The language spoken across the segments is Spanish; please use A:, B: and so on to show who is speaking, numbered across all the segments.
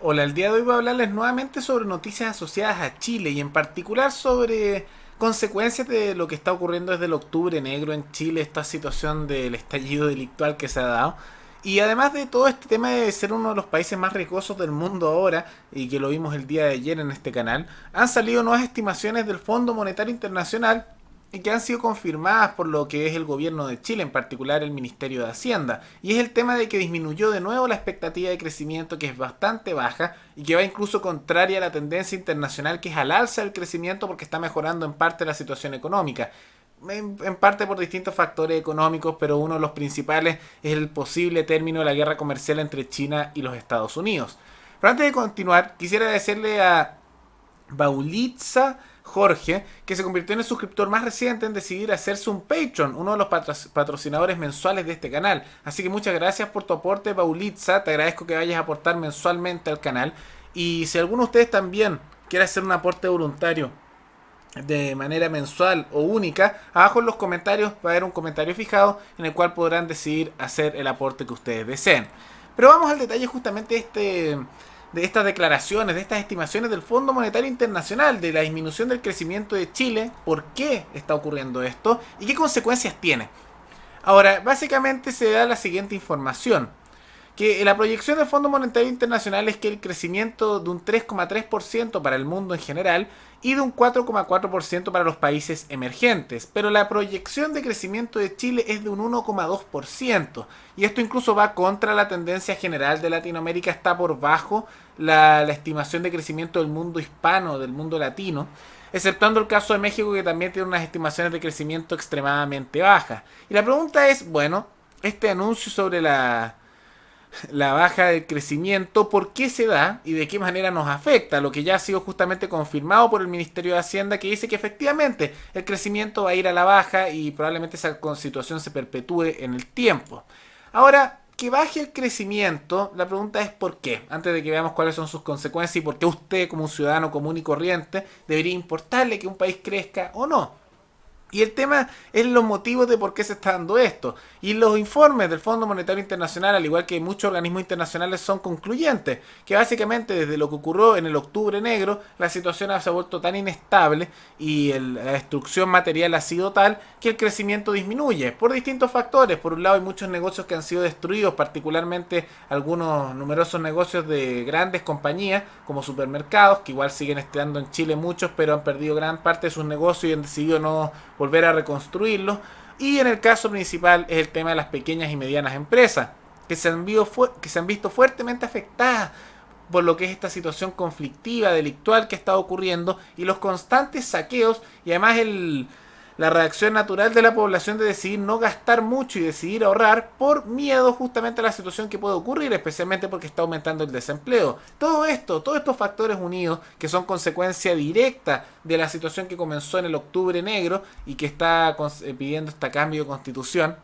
A: Hola, el día de hoy voy a hablarles nuevamente sobre noticias asociadas a Chile y en particular sobre consecuencias de lo que está ocurriendo desde el octubre negro en Chile, esta situación del estallido delictual que se ha dado. Y además de todo este tema de ser uno de los países más riesgosos del mundo ahora, y que lo vimos el día de ayer en este canal, han salido nuevas estimaciones del Fondo Monetario Internacional y que han sido confirmadas por lo que es el gobierno de Chile, en particular el Ministerio de Hacienda. Y es el tema de que disminuyó de nuevo la expectativa de crecimiento, que es bastante baja y que va incluso contraria a la tendencia internacional, que es al alza del crecimiento porque está mejorando en parte la situación económica. En parte por distintos factores económicos, pero uno de los principales es el posible término de la guerra comercial entre China y los Estados Unidos. Pero antes de continuar, quisiera decirle a Baulitza Jorge, que se convirtió en el suscriptor más reciente en decidir hacerse un Patreon, uno de los patrocinadores mensuales de este canal. Así que muchas gracias por tu aporte, Baulitza. Te agradezco que vayas a aportar mensualmente al canal. Y si alguno de ustedes también quiere hacer un aporte voluntario de manera mensual o única, abajo en los comentarios va a haber un comentario fijado en el cual podrán decidir hacer el aporte que ustedes deseen. Pero vamos al detalle justamente de estas declaraciones, de estas estimaciones del Fondo Monetario Internacional, de la disminución del crecimiento de Chile, por qué está ocurriendo esto y qué consecuencias tiene. Ahora, básicamente se da la siguiente información, que la proyección del Fondo Monetario Internacional es que el crecimiento de un 3,3% para el mundo en general y de un 4,4% para los países emergentes, pero la proyección de crecimiento de Chile es de un 1,2%, y esto incluso va contra la tendencia general de Latinoamérica, está por bajo la estimación de crecimiento del mundo hispano, del mundo latino, exceptuando el caso de México, que también tiene unas estimaciones de crecimiento extremadamente bajas. Y la pregunta es, bueno, este anuncio sobre la baja del crecimiento, por qué se da y de qué manera nos afecta, lo que ya ha sido justamente confirmado por el Ministerio de Hacienda, que dice que efectivamente el crecimiento va a ir a la baja y probablemente esa situación se perpetúe en el tiempo. Ahora, que baje el crecimiento, la pregunta es por qué, antes de que veamos cuáles son sus consecuencias y por qué usted, como un ciudadano común y corriente, debería importarle que un país crezca o no. Y el tema es los motivos de por qué se está dando esto. Y los informes del Fondo Monetario Internacional, al igual que muchos organismos internacionales, son concluyentes. Que básicamente desde lo que ocurrió en el octubre negro, la situación se ha vuelto tan inestable y la destrucción material ha sido tal que el crecimiento disminuye. Por distintos factores. Por un lado hay muchos negocios que han sido destruidos, particularmente algunos numerosos negocios de grandes compañías, como supermercados, que igual siguen estando en Chile muchos, pero han perdido gran parte de sus negocios y han decidido no volver a reconstruirlos. Y en el caso principal es el tema de las pequeñas y medianas empresas, que se han visto fuertemente afectadas por lo que es esta situación conflictiva, delictual que está ocurriendo y los constantes saqueos y además la reacción natural de la población de decidir no gastar mucho y decidir ahorrar por miedo justamente a la situación que puede ocurrir, especialmente porque está aumentando el desempleo. Todo esto, todos estos factores unidos, que son consecuencia directa de la situación que comenzó en el octubre negro y que está pidiendo este cambio de constitución,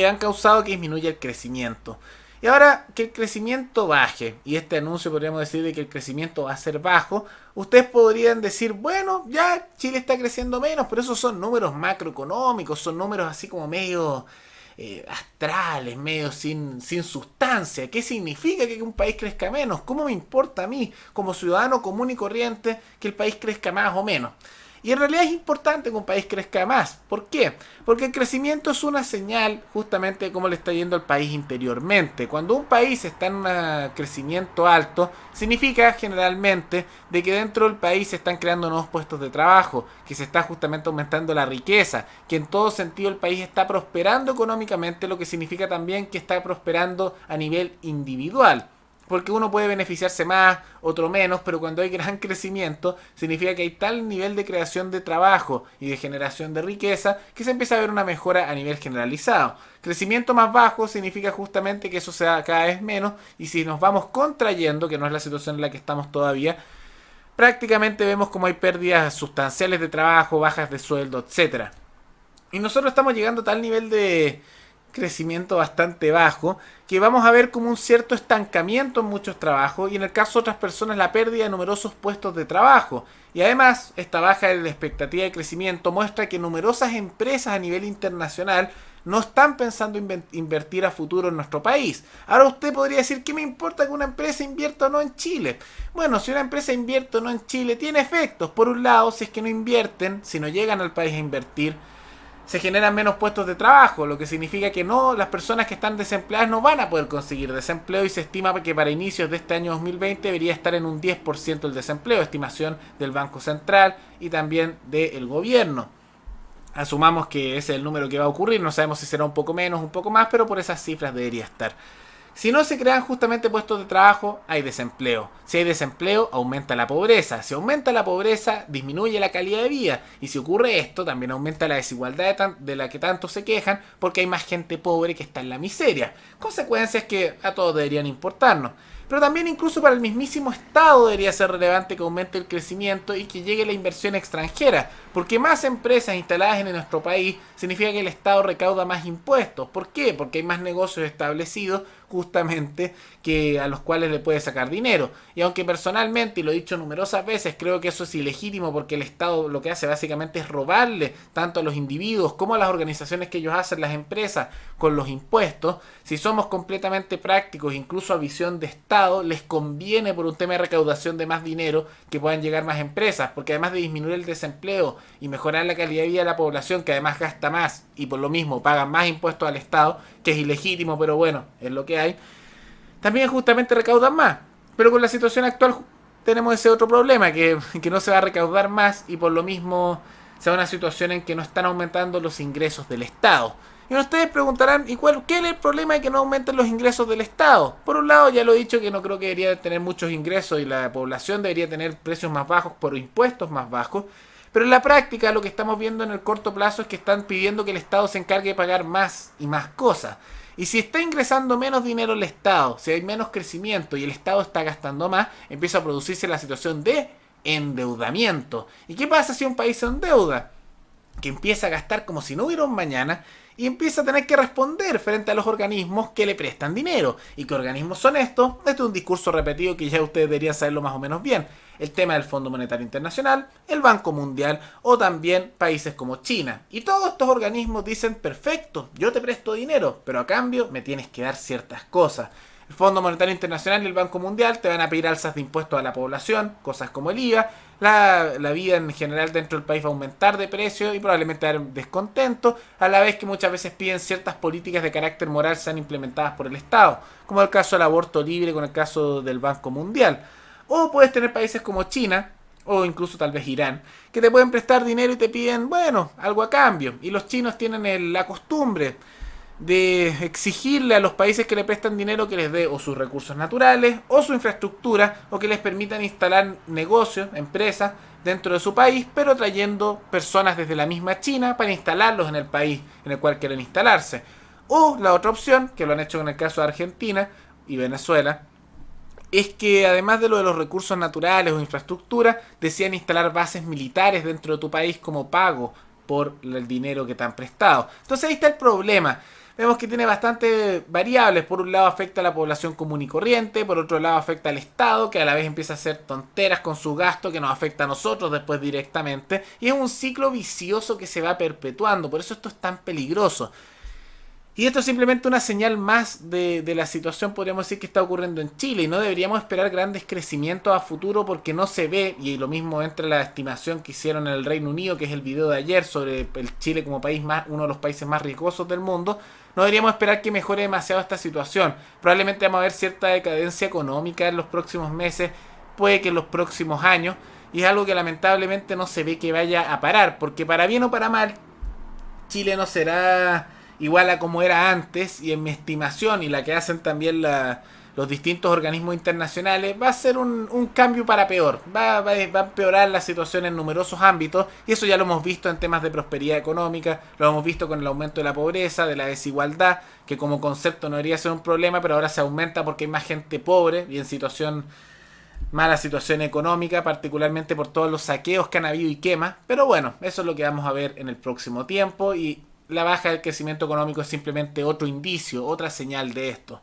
A: han causado que disminuya el crecimiento. Y ahora que el crecimiento baje, y este anuncio podríamos decir de que el crecimiento va a ser bajo, ustedes podrían decir, bueno, ya Chile está creciendo menos, pero esos son números macroeconómicos, son números así como medio astrales, medio sin sustancia. ¿Qué significa que un país crezca menos? ¿Cómo me importa a mí, como ciudadano común y corriente, que el país crezca más o menos? Y en realidad es importante que un país crezca más. ¿Por qué? Porque el crecimiento es una señal justamente de cómo le está yendo al país interiormente. Cuando un país está en un crecimiento alto, significa generalmente de que dentro del país se están creando nuevos puestos de trabajo, que se está justamente aumentando la riqueza, que en todo sentido el país está prosperando económicamente, lo que significa también que está prosperando a nivel individual. Porque uno puede beneficiarse más, otro menos, pero cuando hay gran crecimiento significa que hay tal nivel de creación de trabajo y de generación de riqueza que se empieza a ver una mejora a nivel generalizado. Crecimiento más bajo significa justamente que eso sea cada vez menos, y si nos vamos contrayendo, que no es la situación en la que estamos todavía, prácticamente vemos como hay pérdidas sustanciales de trabajo, bajas de sueldo, etcétera. Y nosotros estamos llegando a tal nivel de crecimiento bastante bajo, que vamos a ver como un cierto estancamiento en muchos trabajos y en el caso de otras personas la pérdida de numerosos puestos de trabajo. Y además, esta baja de la expectativa de crecimiento muestra que numerosas empresas a nivel internacional no están pensando invertir a futuro en nuestro país. Ahora usted podría decir, ¿qué me importa que una empresa invierta o no en Chile? Bueno, si una empresa invierte o no en Chile, tiene efectos. Por un lado, si es que no invierten, si no llegan al país a invertir, se generan menos puestos de trabajo, lo que significa que no, las personas que están desempleadas no van a poder conseguir desempleo y se estima que para inicios de este año 2020 debería estar en un 10% el desempleo, estimación del Banco Central y también del gobierno. Asumamos que ese es el número que va a ocurrir, no sabemos si será un poco menos, un poco más, pero por esas cifras debería estar. Si no se crean justamente puestos de trabajo, hay desempleo. Si hay desempleo, aumenta la pobreza. Si aumenta la pobreza, disminuye la calidad de vida. Y si ocurre esto, también aumenta la desigualdad de la que tanto se quejan, porque hay más gente pobre que está en la miseria. Consecuencias que a todos deberían importarnos. Pero también incluso para el mismísimo Estado debería ser relevante que aumente el crecimiento y que llegue la inversión extranjera, porque más empresas instaladas en nuestro país significa que el Estado recauda más impuestos. ¿Por qué? Porque hay más negocios establecidos justamente que a los cuales le puede sacar dinero. Y aunque personalmente, y lo he dicho numerosas veces, creo que eso es ilegítimo porque el Estado lo que hace básicamente es robarle tanto a los individuos como a las organizaciones que ellos hacen, las empresas, con los impuestos. Si somos completamente prácticos, incluso a visión de Estado, les conviene por un tema de recaudación de más dinero que puedan llegar más empresas, porque además de disminuir el desempleo y mejorar la calidad de vida de la población, que además gasta más y por lo mismo pagan más impuestos al Estado, que es ilegítimo, pero bueno, es lo que hay, también justamente recaudan más. Pero con la situación actual tenemos ese otro problema, que no se va a recaudar más y por lo mismo sea una situación en que no están aumentando los ingresos del Estado. Y ustedes preguntarán, ¿qué es el problema de que no aumenten los ingresos del Estado? Por un lado, ya lo he dicho que no creo que debería tener muchos ingresos y la población debería tener precios más bajos por impuestos más bajos. Pero en la práctica lo que estamos viendo en el corto plazo es que están pidiendo que el Estado se encargue de pagar más y más cosas. Y si está ingresando menos dinero el Estado, si hay menos crecimiento y el Estado está gastando más, empieza a producirse la situación de endeudamiento. ¿Y qué pasa si un país se endeuda? Que empieza a gastar como si no hubiera un mañana y empieza a tener que responder frente a los organismos que le prestan dinero. ¿Y qué organismos son estos? Este es un discurso repetido que ya ustedes deberían saberlo más o menos bien. El tema del Fondo Monetario Internacional, el Banco Mundial o también países como China. Y todos estos organismos dicen, perfecto, yo te presto dinero, pero a cambio me tienes que dar ciertas cosas. El Fondo Monetario Internacional y el Banco Mundial te van a pedir alzas de impuestos a la población, cosas como el IVA, la vida en general dentro del país va a aumentar de precio y probablemente haber descontento, a la vez que muchas veces piden ciertas políticas de carácter moral sean implementadas por el Estado, como el caso del aborto libre con el caso del Banco Mundial. O puedes tener países como China, o incluso tal vez Irán, que te pueden prestar dinero y te piden, bueno, algo a cambio. Y los chinos tienen la costumbre de exigirle a los países que le prestan dinero que les dé o sus recursos naturales, o su infraestructura, o que les permitan instalar negocios, empresas dentro de su país, pero trayendo personas desde la misma China para instalarlos en el país en el cual quieren instalarse. O la otra opción, que lo han hecho en el caso de Argentina y Venezuela, es que además de lo de los recursos naturales o infraestructura, decían instalar bases militares dentro de tu país como pago por el dinero que te han prestado. Entonces ahí está el problema. Vemos que tiene bastantes variables. Por un lado afecta a la población común y corriente, por otro lado afecta al Estado, que a la vez empieza a hacer tonteras con su gasto, que nos afecta a nosotros después directamente. Y es un ciclo vicioso que se va perpetuando, por eso esto es tan peligroso. Y esto es simplemente una señal más de la situación, podríamos decir, que está ocurriendo en Chile. Y no deberíamos esperar grandes crecimientos a futuro porque no se ve, y lo mismo entra la estimación que hicieron en el Reino Unido, que es el video de ayer sobre el Chile como país uno de los países más riesgosos del mundo. No deberíamos esperar que mejore demasiado esta situación. Probablemente vamos a ver cierta decadencia económica en los próximos meses, puede que en los próximos años. Y es algo que lamentablemente no se ve que vaya a parar, porque para bien o para mal, Chile no será igual a como era antes, y en mi estimación y la que hacen también los distintos organismos internacionales, va a ser un cambio para peor, va a empeorar la situación en numerosos ámbitos, y eso ya lo hemos visto en temas de prosperidad económica, lo hemos visto con el aumento de la pobreza, de la desigualdad, que como concepto no debería ser un problema, pero ahora se aumenta porque hay más gente pobre y en mala situación económica, particularmente por todos los saqueos que han habido y quemas. Pero bueno, eso es lo que vamos a ver en el próximo tiempo, y la baja del crecimiento económico es simplemente otro indicio, otra señal de esto.